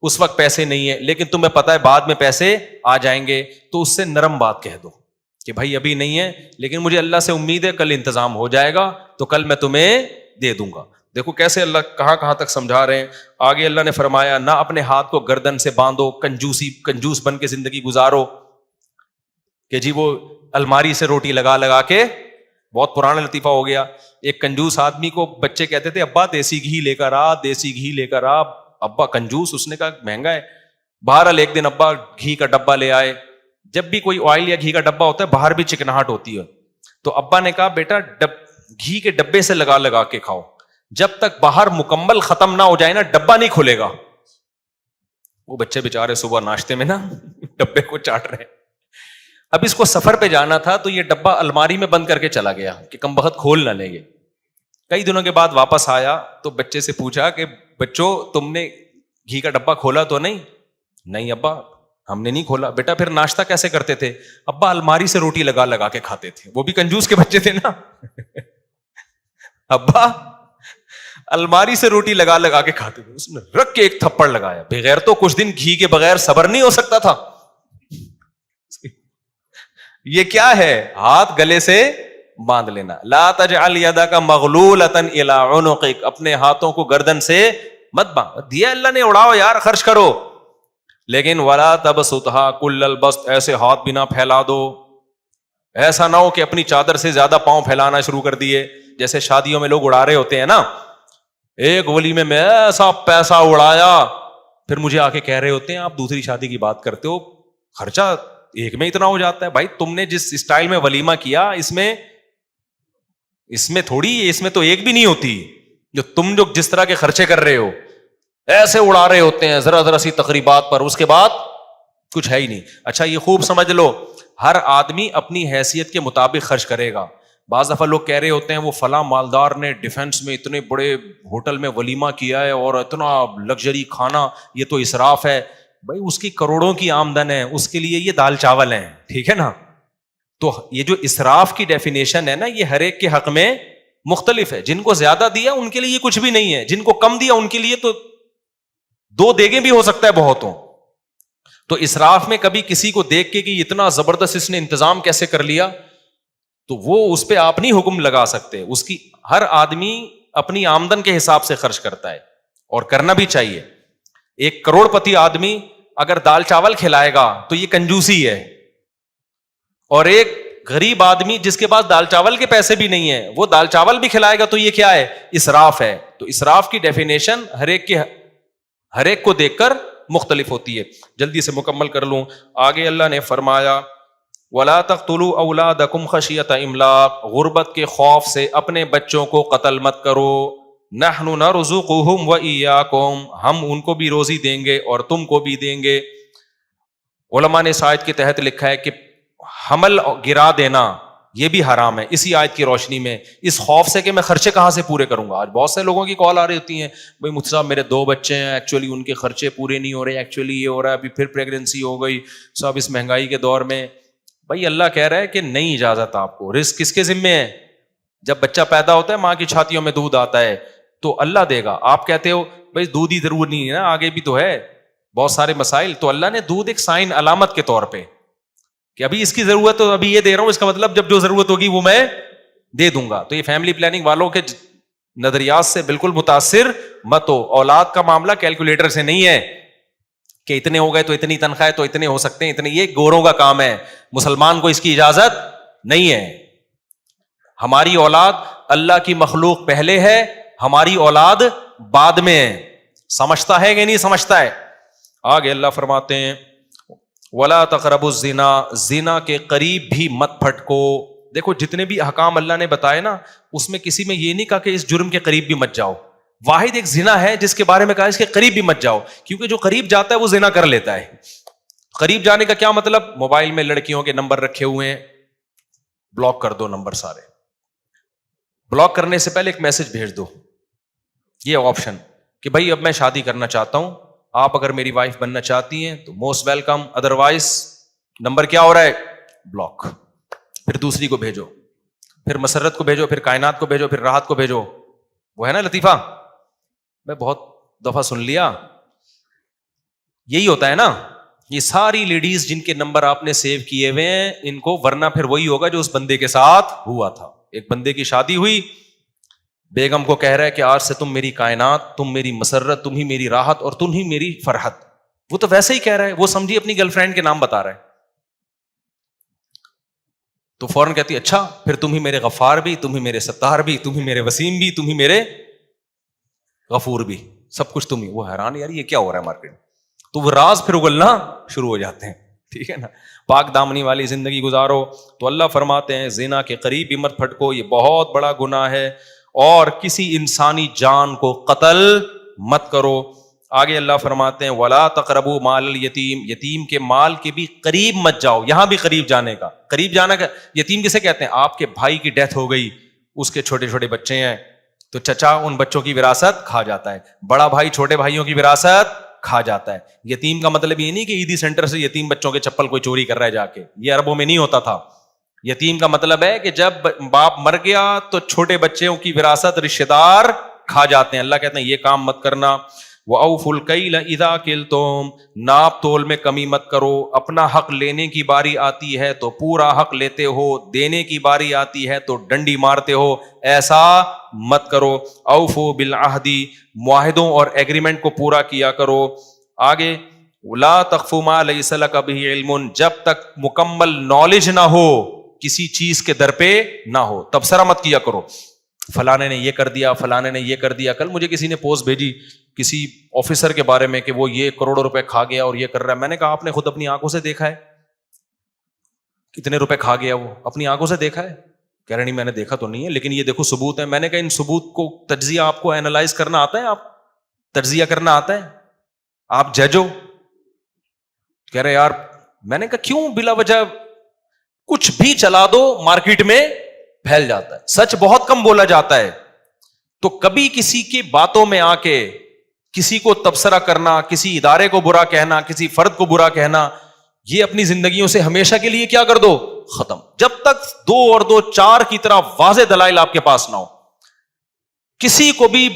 اس وقت پیسے نہیں ہے, لیکن تمہیں پتا ہے بعد میں پیسے آ جائیں گے, تو اس سے نرم بات کہہ دو کہ بھائی ابھی نہیں ہے, لیکن مجھے اللہ سے امید ہے کل انتظام ہو جائے گا, تو کل میں تمہیں دے دوں گا. دیکھو کیسے اللہ کہاں کہاں تک سمجھا رہے ہیں. آگے اللہ نے فرمایا نہ اپنے ہاتھ کو گردن سے باندھو, کنجوس بن کے زندگی گزارو کہ جی وہ الماری سے روٹی لگا لگا کے, بہت پرانا لطیفہ ہو گیا. ایک کنجوس آدمی کو بچے کہتے تھے ابا دیسی گھی لے کر آ, دیسی گھی لے کر آ. ابا کنجوس, اس نے کہا مہنگا ہے. بہرحال ایک دن ابا گھی کا ڈبہ لے آئے. جب بھی کوئی آئل یا گھی کا ڈبہ ہوتا ہے باہر بھی چکناہٹ ہوتی ہے, تو ابا نے کہا بیٹا گھی کے ڈبے سے لگا لگا کے کھاؤ, جب تک باہر مکمل ختم نہ ہو جائے نا ڈبہ نہیں کھلے گا. وہ بچے بےچارے صبح ناشتے میں نا ڈبے کو چاٹ رہے. اب اس کو سفر پہ جانا تھا تو یہ ڈبہ الماری میں بند کر کے چلا گیا کہ کم بخت کھول نہ لیں گے. کئی دنوں کے بعد واپس آیا تو بچے سے پوچھا کہ بچوں تم نے گھی کا ڈبہ کھولا تو نہیں؟ نہیں ابا ہم نے نہیں کھولا. بیٹا پھر ناشتہ کیسے کرتے تھے؟ ابا الماری سے روٹی لگا لگا کے کھاتے تھے. وہ بھی کنجوس کے بچے تھے نا. ابا الماری سے روٹی لگا لگا کے کھاتے تھے. اس نے رکھ کے ایک تھپڑ لگایا. بغیر تو کچھ دن گھی کے بغیر صبر نہیں ہو سکتا تھا. یہ کیا ہے؟ ہاتھ گلے سے باندھ لینا. لا تجعل یدک مغلولۃ الی عنقک, اپنے ہاتھوں کو گردن سے مت باندھ. دیا اللہ نے, اڑاؤ یار, خرچ کرو, لیکن ولا تبسطھا کل البسط, ایسے ہاتھ بھی نہ پھیلا دو. ایسا نہ ہو کہ اپنی چادر سے زیادہ پاؤں پھیلانا شروع کر دیے, جیسے شادیوں میں لوگ اڑا رہے ہوتے ہیں نا. ایک ولیمے میں ایسا پیسہ اڑایا, پھر مجھے آ کے کہہ رہے ہوتے ہیں آپ دوسری شادی کی بات کرتے ہو, خرچہ ایک میں اتنا ہو جاتا ہے. بھائی تم نے جس اسٹائل میں ولیمہ کیا اس میں تھوڑی, اس میں تو ایک بھی نہیں ہوتی. جو جس طرح کے خرچے کر رہے ہو ایسے اڑا رہے ہوتے ہیں ذرا ذرا سی تقریبات پر, اس کے بعد کچھ ہے ہی نہیں. اچھا یہ خوب سمجھ لو, ہر آدمی اپنی حیثیت کے مطابق خرچ کرے گا. بعض دفعہ لوگ کہہ رہے ہوتے ہیں وہ فلاں مالدار نے ڈیفینس میں اتنے بڑے ہوٹل میں ولیمہ کیا ہے اور اتنا لگژری کھانا, یہ تو اسراف ہے. بھائی اس کی کروڑوں کی آمدن ہے, اس کے لیے یہ دال چاول ہیں, ٹھیک ہے نا. تو یہ جو اسراف کی ڈیفینیشن ہے نا, یہ ہر ایک کے حق میں مختلف ہے. جن کو زیادہ دیا ان کے لیے یہ کچھ بھی نہیں ہے, جن کو کم دیا ان کے لیے تو 2 دیگیں بھی ہو سکتا ہے بہتوں. تو اسراف میں کبھی کسی کو دیکھ کے کہ اتنا زبردست اس نے انتظام کیسے کر لیا, تو وہ اس پہ آپ نہیں حکم لگا سکتے. اس کی ہر آدمی اپنی آمدن کے حساب سے خرچ کرتا ہے, اور کرنا بھی چاہیے. ایک کروڑ پتی آدمی اگر دال چاول کھلائے گا تو یہ کنجوسی ہے, اور ایک غریب آدمی جس کے پاس دال چاول کے پیسے بھی نہیں ہے وہ دال چاول بھی کھلائے گا تو یہ کیا ہے؟ اسراف ہے. تو اسراف کی ڈیفینیشن ہر ایک کو دیکھ کر مختلف ہوتی ہے. جلدی سے مکمل کر لوں. آگے اللہ نے فرمایا وَلَا تَقْتُلُوا أَوْلَادَكُمْ خَشْيَةَ إِمْلَاقٍ, غربت کے خوف سے اپنے بچوں کو قتل مت کرو. نَحْنُ نَرْزُقُهُمْ وَإِيَّاكُمْ, ہم ان کو بھی روزی دیں گے اور تم کو بھی دیں گے. علماء نے اس آیت کے تحت لکھا ہے کہ حمل گرا دینا یہ بھی حرام ہے اسی آیت کی روشنی میں, اس خوف سے کہ میں خرچے کہاں سے پورے کروں گا. آج بہت سے لوگوں کی کال آ رہی ہوتی ہیں, بھائی مجھ صاحب میرے 2 بچے ہیں, ایکچولی ان کے خرچے پورے نہیں ہو رہے, ایکچولی یہ ہو رہا ہے, ابھی پھر پریگننسی ہو گئی صاحب اس مہنگائی کے دور میں. بھائی اللہ کہہ رہا ہے کہ نہیں اجازت آپ کو. رزق کس کے ذمے ہے؟ جب بچہ پیدا ہوتا ہے ماں کی چھاتیوں میں دودھ آتا ہے تو اللہ دے گا. آپ کہتے ہو بھائی دودھ ہی ضرور نہیں ہے نا, آگے بھی تو ہے بہت سارے مسائل. تو اللہ نے دودھ ایک سائن علامت کے طور پہ کہ ابھی اس کی ضرورت تو ابھی یہ دے رہا ہوں, اس کا مطلب جب جو ضرورت ہوگی وہ میں دے دوں گا. تو یہ فیملی پلاننگ والوں کے نظریات سے بالکل متاثر مت ہو. اولاد کا معاملہ کیلکولیٹر سے نہیں ہے کہ اتنے ہو گئے تو اتنی تنخواہ تو اتنے ہو سکتے ہیں, اتنے, یہ گوروں کا کام ہے. مسلمان کو اس کی اجازت نہیں ہے. ہماری اولاد اللہ کی مخلوق پہلے ہے, ہماری اولاد بعد میں ہے. سمجھتا ہے کہ نہیں سمجھتا ہے؟ آگے اللہ فرماتے ہیں وَلَا تَقْرَبُوا الزِّنَا, زنا کے قریب بھی مت پھٹکو. دیکھو جتنے بھی احکام اللہ نے بتائے نا, اس میں کسی میں یہ نہیں کہا کہ اس جرم کے قریب بھی مت جاؤ. واحد ایک زنا ہے جس کے بارے میں کہا اس کے قریب بھی مت جاؤ, کیونکہ جو قریب جاتا ہے وہ زنا کر لیتا ہے. قریب جانے کا کیا مطلب؟ موبائل میں لڑکیوں کے نمبر رکھے ہوئے ہیں, بلاک کر دو نمبر سارے. بلاک کرنے سے پہلے ایک میسج بھیج دو, یہ آپشن کہ بھائی اب میں شادی کرنا چاہتا ہوں, آپ اگر میری وائف بننا چاہتی ہیں تو موسٹ ویلکم, ادروائز نمبر کیا ہو رہا ہے؟ بلاک. پھر دوسری کو بھیجو, پھر مسرت کو بھیجو, پھر کائنات کو بھیجو, پھر راحت کو بھیجو. وہ ہے نا لطیفہ, میں بہت دفعہ سن لیا. یہی ہوتا ہے نا, یہ ساری لیڈیز جن کے نمبر آپ نے سیو کیے ہوئے ہیں ان کو, ورنہ پھر وہی ہوگا جو اس بندے کے ساتھ ہوا تھا. ایک بندے کی شادی ہوئی, بیگم کو کہہ رہا ہے کہ آج سے تم میری کائنات، تم میری مسرت، تم ہی میری راحت اور تم ہی میری فرحت. وہ تو ویسے ہی کہہ رہا ہے، وہ سمجھی اپنی گرل فرینڈ کے نام بتا رہا ہے. تو فوراً کہتی ہے اچھا پھر تم ہی میرے غفار بھی، تم ہی میرے ستار بھی، تم ہی میرے وسیم بھی، تم ہی میرے غفور بھی، سب کچھ تم ہی. وہ حیران یار یہ کیا ہو رہا ہے مارکیٹ. تو وہ راز پھر اگلنا شروع ہو جاتے ہیں. ٹھیک ہے نا. پاک دامنی والی زندگی گزارو. تو اللہ فرماتے ہیں زنا کے قریب بھی مت پھٹکو، یہ بہت بڑا گناہ ہے. اور کسی انسانی جان کو قتل مت کرو. آگے اللہ فرماتے ہیں وَلَا تَقْرَبُوا مَالَ الْيَتِيمِ، یتیم کے مال کے بھی قریب مت جاؤ. یہاں بھی قریب جانے کا، قریب جانا کا. یتیم کسے کہتے ہیں؟ آپ کے بھائی کی ڈیتھ ہو گئی، اس کے چھوٹے چھوٹے بچے ہیں، تو چچا ان بچوں کی وراثت کھا جاتا ہے، بڑا بھائی چھوٹے بھائیوں کی وراثت کھا جاتا ہے. یتیم کا مطلب یہ نہیں کہ عیدی سینٹر سے یتیم بچوں کے چپل کوئی چوری کر رہا ہے جا کے، یہ عربوں میں نہیں ہوتا تھا. یتیم کا مطلب ہے کہ جب باپ مر گیا تو چھوٹے بچوں کی وراثت رشتہ دار کھا جاتے ہیں. اللہ کہتے ہیں یہ کام مت کرنا. وَأَوْفُوا الْكَيْلَ إِذَا كِلْتُمْ، ناپ تول میں کمی مت کرو. اپنا حق لینے کی باری آتی ہے تو پورا حق لیتے ہو، دینے کی باری آتی ہے تو ڈنڈی مارتے ہو، ایسا مت کرو. اوفوا بالعہد، معاہدوں اور ایگریمنٹ کو پورا کیا کرو. آگے لا تخف ما لیس لک بہ علم، جب تک مکمل نالج نہ ہو کسی چیز کے در پہ نہ ہو تبصرہ مت کیا کرو. فلانے نے یہ کر دیا، فلانے نے یہ کر دیا. کل مجھے کسی نے پوسٹ بھیجی کسی آفیسر کے بارے میں کہ وہ یہ کروڑوں روپے کھا گیا اور یہ کر رہا ہے. میں نے کہا آپ نے خود اپنی آنکھوں سے دیکھا ہے کتنے روپے کھا گیا؟ وہ اپنی آنکھوں سے دیکھا ہے؟ کہہ رہے نہیں میں نے دیکھا تو نہیں ہے لیکن یہ دیکھو ثبوت ہے. میں نے کہا ان ثبوت کو تجزیہ آپ کو اینالائز کرنا آتا ہے؟ آپ تجزیہ کرنا آتا ہے؟ آپ جج ہو؟ کہہ رہے یار. میں نے کہا کیوں بلا وجہ کچھ بھی چلا دو مارکیٹ میں پھیل جاتا ہے. سچ بہت کم بولا جاتا ہے. تو کبھی کسی کی باتوں میں آ کے کسی کو تبصرہ کرنا، کسی ادارے کو برا کہنا، کسی فرد کو برا کہنا، یہ اپنی زندگیوں سے ہمیشہ کے لیے کیا کر دو، ختم. جب تک 2 اور 2 4 کی طرح واضح دلائل آپ کے پاس نہ ہو. کسی کو بھی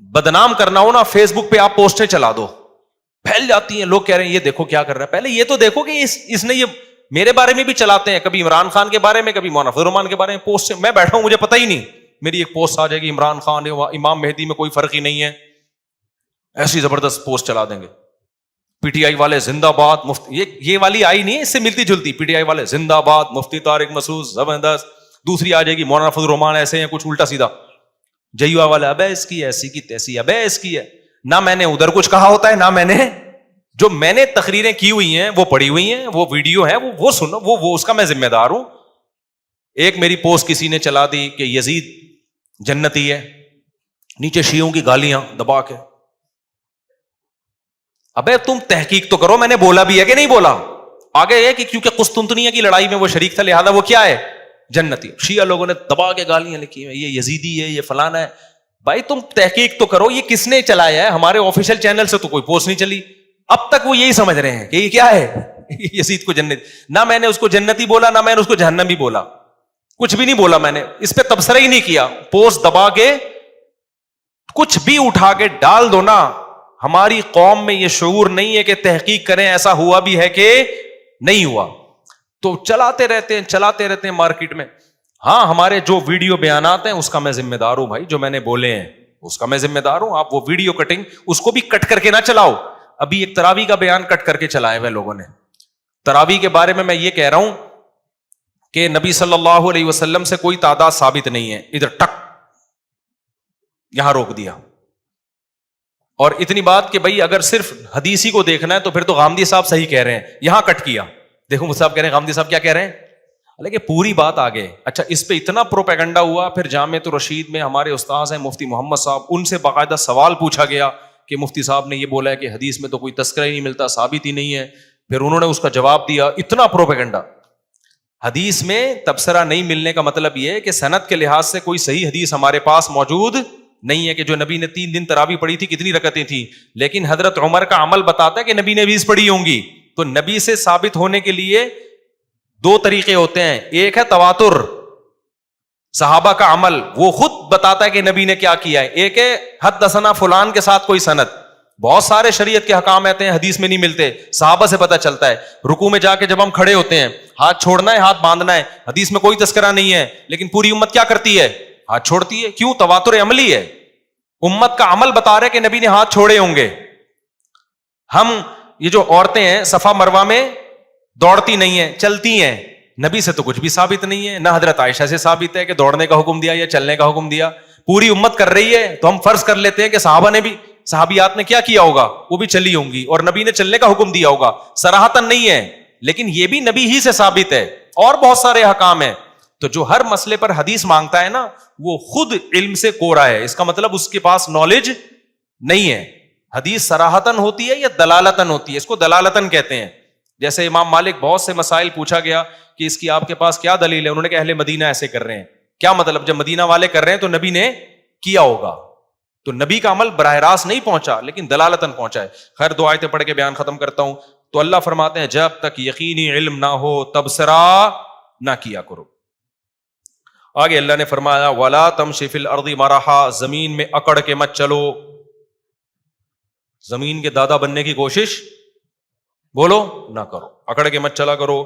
بدنام کرنا ہو نا، فیس بک پہ آپ پوسٹیں چلا دو، پھیل جاتی ہیں. لوگ کہہ رہے ہیں یہ دیکھو کیا کر رہا ہے. پہلے یہ تو دیکھو کہ اس نے یہ میرے بارے میں بھی چلاتے ہیں، کبھی عمران خان کے بارے میں، کبھی مولانا فضل الرحمان کے بارے میں پوسٹ. میں بیٹھا ہوں مجھے پتہ ہی نہیں، میری ایک پوسٹ آ جائے گی عمران خان امام مہدی میں کوئی فرق ہی نہیں ہے، ایسی زبردست پوسٹ چلا دیں گے. پی ٹی آئی والے زندہ باد مفتی، یہ والی آئی نہیں، اس سے ملتی جلتی. پی ٹی آئی والے زندہ باد، مفتی طارق مسعود زبردست. دوسری آ جائے گی مولانا فضل الرحمان ایسے ہیں، کچھ الٹا سیدھا. جیوا والے ابے اس کی ایسی کی تیسی، ابے اس کی ہے. نہ میں نے ادھر کچھ کہا ہوتا ہے، نہ میں نے جو میں نے تقریریں کی ہوئی ہیں وہ پڑھی ہوئی ہیں، وہ ویڈیو ہے وہ سنو، وہ اس کا میں ذمہ دار ہوں. ایک میری پوسٹ کسی نے چلا دی کہ یزید جنتی ہے، نیچے شیعوں کی گالیاں دبا کے. ابے تم تحقیق تو کرو، میں نے بولا بھی ہے کہ نہیں بولا. آگے یہ کہ کیونکہ قسطنطنیہ کی لڑائی میں وہ شریک تھا لہذا وہ کیا ہے، جنتی. شیعہ لوگوں نے دبا کے گالیاں لکھی ہیں، یہ یزیدی ہے، یہ فلانا ہے. بھائی تم تحقیق تو کرو، یہ کس نے چلایا ہے؟ ہمارے آفیشیل چینل سے تو کوئی پوسٹ نہیں چلی. اب تک وہ یہی سمجھ رہے ہیں کہ یہ کیا ہے، یزید کو جنت. نہ میں نے اس کو جنتی بولا، نہ میں نے اس کو جہنمی بولا، کچھ بھی نہیں بولا. میں نے اس پہ تبصرہ ہی نہیں کیا. پوسٹ دبا کے کچھ بھی اٹھا کے ڈال دو نا. ہماری قوم میں یہ شعور نہیں ہے کہ تحقیق کریں ایسا ہوا بھی ہے کہ نہیں ہوا. تو چلاتے رہتے ہیں مارکیٹ میں. ہاں ہمارے جو ویڈیو بیانات ہیں اس کا میں ذمہ دار ہوں بھائی، جو میں نے بولے ہیں اس کا میں ذمہ دار ہوں. آپ وہ ویڈیو کٹنگ اس کو بھی کٹ کر کے نہ چلاؤ. ابھی ایک تراویح کا بیان کٹ کر کے چلائے ہوئے لوگوں نے. تراویح کے بارے میں یہ کہہ رہا ہوں کہ نبی صلی اللہ علیہ وسلم سے کوئی تعداد ثابت نہیں ہے. ادھر ٹک یہاں روک دیا. اور اتنی بات کہ بھائی اگر صرف حدیثی کو دیکھنا ہے تو پھر تو غامدی صاحب صحیح کہہ رہے ہیں، یہاں کٹ کیا. دیکھو مجھ صاحب کہہ رہے ہیں، غامدی صاحب کیا کہہ رہے ہیں، لیکن پوری بات آگے. اچھا اس پہ اتنا پروپیگنڈا ہوا. پھر جامعۃ الرشید میں ہمارے استاذ ہیں مفتی محمد صاحب، ان سے باقاعدہ سوال پوچھا گیا کہ مفتی صاحب نے یہ بولا ہے کہ حدیث میں تو کوئی تذکرہ ہی نہیں ملتا، ثابت ہی نہیں ہے. پھر انہوں نے اس کا جواب دیا. اتنا پروپیگنڈا. حدیث میں تبصرہ نہیں ملنے کا مطلب یہ ہے کہ سند کے لحاظ سے کوئی صحیح حدیث ہمارے پاس موجود نہیں ہے کہ جو نبی نے 3 دن تراویح پڑھی تھی کتنی رکعتیں تھیں. لیکن حضرت عمر کا عمل بتاتا ہے کہ نبی نے 20 پڑھی ہوں گی. تو نبی سے ثابت ہونے کے لیے 2 طریقے ہوتے ہیں. ایک ہے تواتر، صحابہ کا عمل، وہ خود بتاتا ہے کہ نبی نے کیا کیا ہے. ایک ہے حدثنا فلان کے ساتھ کوئی سند. بہت سارے شریعت کے حکام آتے ہیں حدیث میں نہیں ملتے، صحابہ سے پتہ چلتا ہے. رکوع میں جا کے جب ہم کھڑے ہوتے ہیں ہاتھ چھوڑنا ہے، ہاتھ باندھنا ہے، حدیث میں کوئی تذکرہ نہیں ہے، لیکن پوری امت کیا کرتی ہے، ہاتھ چھوڑتی ہے. کیوں؟ تواتر عملی ہے, امت کا عمل بتا رہے کہ نبی نے ہاتھ چھوڑے ہوں گے. ہم یہ جو عورتیں ہیں صفا مروہ میں دوڑتی نہیں ہیں, چلتی ہیں, نبی سے تو کچھ بھی ثابت نہیں ہے, نہ حضرت عائشہ سے ثابت ہے کہ دوڑنے کا حکم دیا یا چلنے کا حکم دیا. پوری امت کر رہی ہے تو ہم فرض کر لیتے ہیں کہ صحابہ نے بھی, صحابیات نے کیا کیا ہوگا, وہ بھی چلی ہوں گی, اور نبی نے چلنے کا حکم دیا ہوگا. صراحتاً نہیں ہے, لیکن یہ بھی نبی ہی سے ثابت ہے. اور بہت سارے احکام ہیں. تو جو ہر مسئلے پر حدیث مانگتا ہے نا, وہ خود علم سے کورا ہے. اس کا مطلب اس کے پاس نالج نہیں ہے. حدیث صراحتاً ہوتی ہے یا دلالتاً ہوتی ہے؟ اس کو دلالتاً کہتے ہیں. جیسے امام مالک, بہت سے مسائل پوچھا گیا کہ اس کی آپ کے پاس کیا دلیل ہے, انہوں نے کہا اہل مدینہ ایسے کر رہے ہیں. کیا مطلب؟ جب مدینہ والے کر رہے ہیں تو نبی نے کیا ہوگا. تو نبی کا عمل براہ راست نہیں پہنچا, لیکن دلالتاً پہنچا ہے. خیر, دو آیتیں پڑھ کے بیان ختم کرتا ہوں. تو اللہ فرماتے ہیں جب تک یقینی علم نہ ہو تبصرہ نہ کیا کرو. آگے اللہ نے فرمایا وَلَا تَمْشِ فِي الْأَرْضِ مَرَحًا, زمین میں اکڑ کے مت چلو. زمین کے دادا بننے کی کوشش بولو نہ کرو, اکڑ کے مت چلا کرو.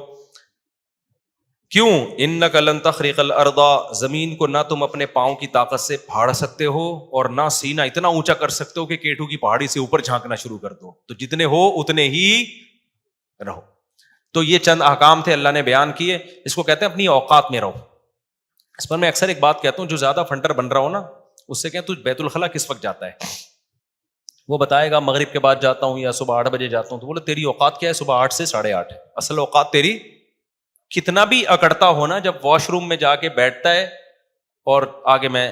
کیوں؟ اِنَّكَ لَن تَخْرِقَ الْأَرْضَ, زمین کو نہ تم اپنے پاؤں کی طاقت سے پھاڑ سکتے ہو, اور نہ سینہ اتنا اونچا کر سکتے ہو کہ کیٹو کی پہاڑی سے اوپر جھانکنا شروع کر دو. تو جتنے ہو اتنے ہی رہو. تو یہ چند احکام تھے اللہ نے بیان کیے. اس کو کہتے ہیں اپنی اوقات میں رہو. اس پر میں اکثر ایک بات کہتا ہوں, جو زیادہ فنٹر بن رہا ہو نا, اس سے کہیں تو بیت الخلاء کس وقت جاتا ہے؟ وہ بتائے گا مغرب کے بعد جاتا ہوں یا صبح 8 بجے جاتا ہوں. تو بولے تیری اوقات کیا ہے؟ صبح 8 سے 8:30 ہے. اصل اوقات تیری کتنا بھی اکڑتا ہونا, جب واش روم میں جا کے بیٹھتا ہے اور آگے میں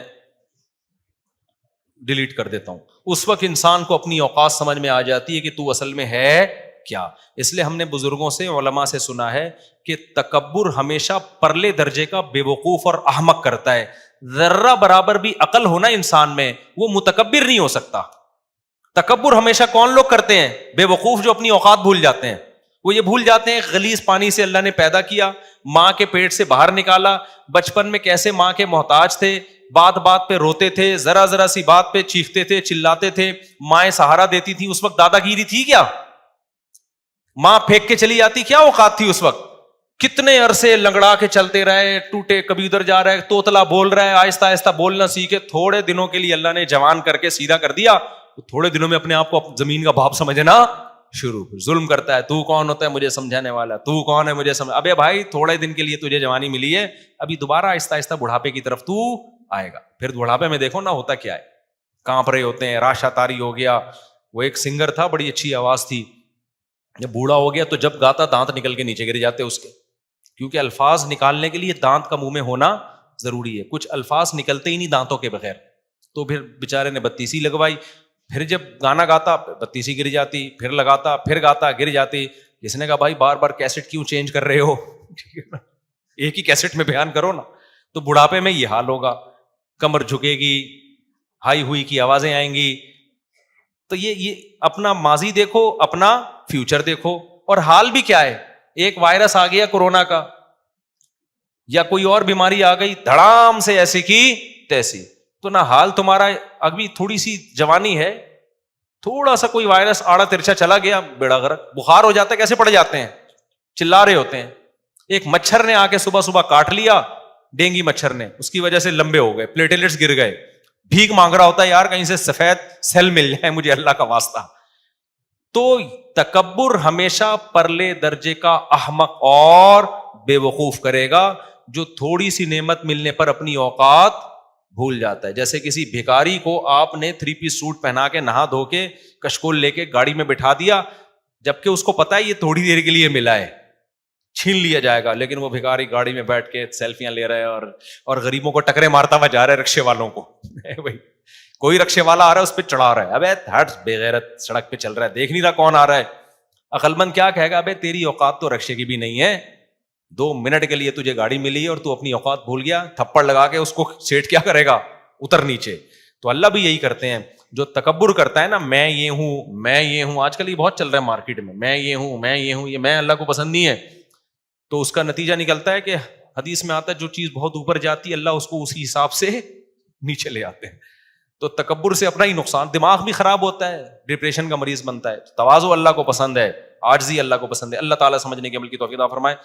ڈیلیٹ کر دیتا ہوں, اس وقت انسان کو اپنی اوقات سمجھ میں آ جاتی ہے کہ تو اصل میں ہے کیا. اس لیے ہم نے بزرگوں سے, علماء سے سنا ہے کہ تکبر ہمیشہ پرلے درجے کا بے وقوف اور احمق کرتا ہے. ذرہ برابر بھی عقل ہونا انسان میں, وہ متکبر نہیں ہو سکتا. تکبر ہمیشہ کون لوگ کرتے ہیں؟ بے وقوف جو اپنی اوقات بھول جاتے ہیں. وہ یہ بھول جاتے ہیں غلیظ پانی سے اللہ نے پیدا کیا, ماں کے پیٹ سے باہر نکالا, بچپن میں کیسے ماں کے محتاج تھے, بات بات پہ روتے تھے, ذرا ذرا سی بات پہ چیختے تھے, چلاتے تھے, مائیں سہارا دیتی تھی. اس وقت دادا گیری تھی کیا؟ ماں پھینک کے چلی جاتی, کیا اوقات تھی اس وقت؟ کتنے عرصے لنگڑا کے چلتے رہے, ٹوٹے, کبھی ادھر جا رہا ہے, توتلا بول رہا ہے, آہستہ آہستہ بولنا سیکھے. تھوڑے دنوں کے لیے اللہ نے جوان کر کے سیدھا کر دیا, تھوڑے دنوں میں اپنے آپ کو زمین کا باپ سمجھنا شروع, ظلم کرتا ہے. تو کون ہوتا ہے مجھے سمجھانے والا, تو کون ہے مجھے سمجھ. ابے بھائی تھوڑے دن کے لیے تجھے جوانی ملی ہے, ابھی دوبارہ آہستہ آہستہ بڑھاپے کی طرف تو آئے گا. پھر بڑھاپے میں دیکھو نا ہوتا کیا ہے, کانپ رہے ہوتے ہیں, راشا تاری ہو گیا. وہ ایک سنگر تھا, بڑی اچھی آواز تھی, جب بوڑھا ہو گیا تو جب گاتا دانت نکل کے نیچے گر جاتے اس کے, کیونکہ الفاظ نکالنے کے لیے دانت کا منہ میں ہونا ضروری ہے. کچھ الفاظ نکلتے ہی نہیں دانتوں کے بغیر. تو پھر بیچارے نے بتیسی لگوائی. پھر جب گانا گاتا بتیسی گر جاتی, پھر لگاتا, پھر گاتا, گر جاتی. کس نے کہا بھائی بار بار کیسٹ کیوں چینج کر رہے ہو, ایک ہی کیسٹ میں بیان کرو نا. تو بڑھاپے میں یہ حال ہوگا, کمر جھکے گی, ہائی ہوئی کی آوازیں آئیں گی. تو یہ اپنا ماضی دیکھو, اپنا فیوچر دیکھو. اور حال بھی کیا ہے, ایک وائرس آ گیا کورونا کا, یا کوئی اور بیماری آ گئی دھڑام سے ایسی کی تیسی, تو نہ حال تمہارا, ابھی تھوڑی سی جوانی ہے, تھوڑا سا کوئی وائرس آڑا ترچا چلا گیا, بیڑا غرق, بخار ہو جاتا ہے, کیسے پڑ جاتے ہیں, چلا رہے ہوتے ہیں. ایک مچھر نے آ کے صبح صبح کاٹ لیا, ڈینگی مچھر نے, اس کی وجہ سے لمبے ہو گئے, پلیٹلیٹس گر گئے, بھیک مانگ رہا ہوتا ہے یار کہیں سے سفید سیل مل جائے مجھے اللہ کا واسطہ. تو تکبر ہمیشہ پرلے درجے کا احمق اور بے وقوف کرے گا, جو تھوڑی سی نعمت ملنے پر اپنی اوقات بھول جاتا ہے. جیسے کسی بھکاری کو آپ نے 3 پیس سوٹ پہنا کے, نہا دھو کے, کشکول لے کے گاڑی میں بٹھا دیا, جبکہ اس کو پتا ہے یہ تھوڑی دیر کے لیے ملا ہے, چھین لیا جائے گا, لیکن وہ بھکاری گاڑی میں بیٹھ کے سیلفیاں لے رہا ہے اور غریبوں کو ٹکرے مارتا ہوا جا رہا ہے, رکشے والوں کو. بھائی کوئی رکشے والا آ رہا ہے اس پہ چڑھا رہا ہے, ابے ہٹ بے غیرت, سڑک پہ چل رہا ہے, دیکھ نہیں رہا کون آ رہا ہے. عقل مند کیا کہے گا, ابے تیری اوقات تو رکشے کی بھی نہیں ہے, 2 منٹ کے لیے تجھے گاڑی ملی ہے اور تو اپنی اوقات بھول گیا. تھپڑ لگا کے اس کو سیٹ کیا کرے گا, اتر نیچے. تو اللہ بھی یہی کرتے ہیں, جو تکبر کرتا ہے نا, میں یہ ہوں, میں یہ ہوں, آج کل یہ بہت چل رہا ہے مارکیٹ میں یہ ہوں, میں یہ ہوں, یہ میں اللہ کو پسند نہیں ہے. تو اس کا نتیجہ نکلتا ہے کہ حدیث میں آتا ہے جو چیز بہت اوپر جاتی ہے اللہ اس کو اسی حساب سے نیچے لے آتے ہیں. تو تکبر سے اپنا ہی نقصان, دماغ بھی خراب ہوتا ہے, ڈپریشن کا مریض بنتا ہے. تواضع اللہ کو پسند ہے, عاجزی اللہ کو پسند ہے. اللہ تعالیٰ سمجھنے کے عمل کی توفیق عطا فرمائے.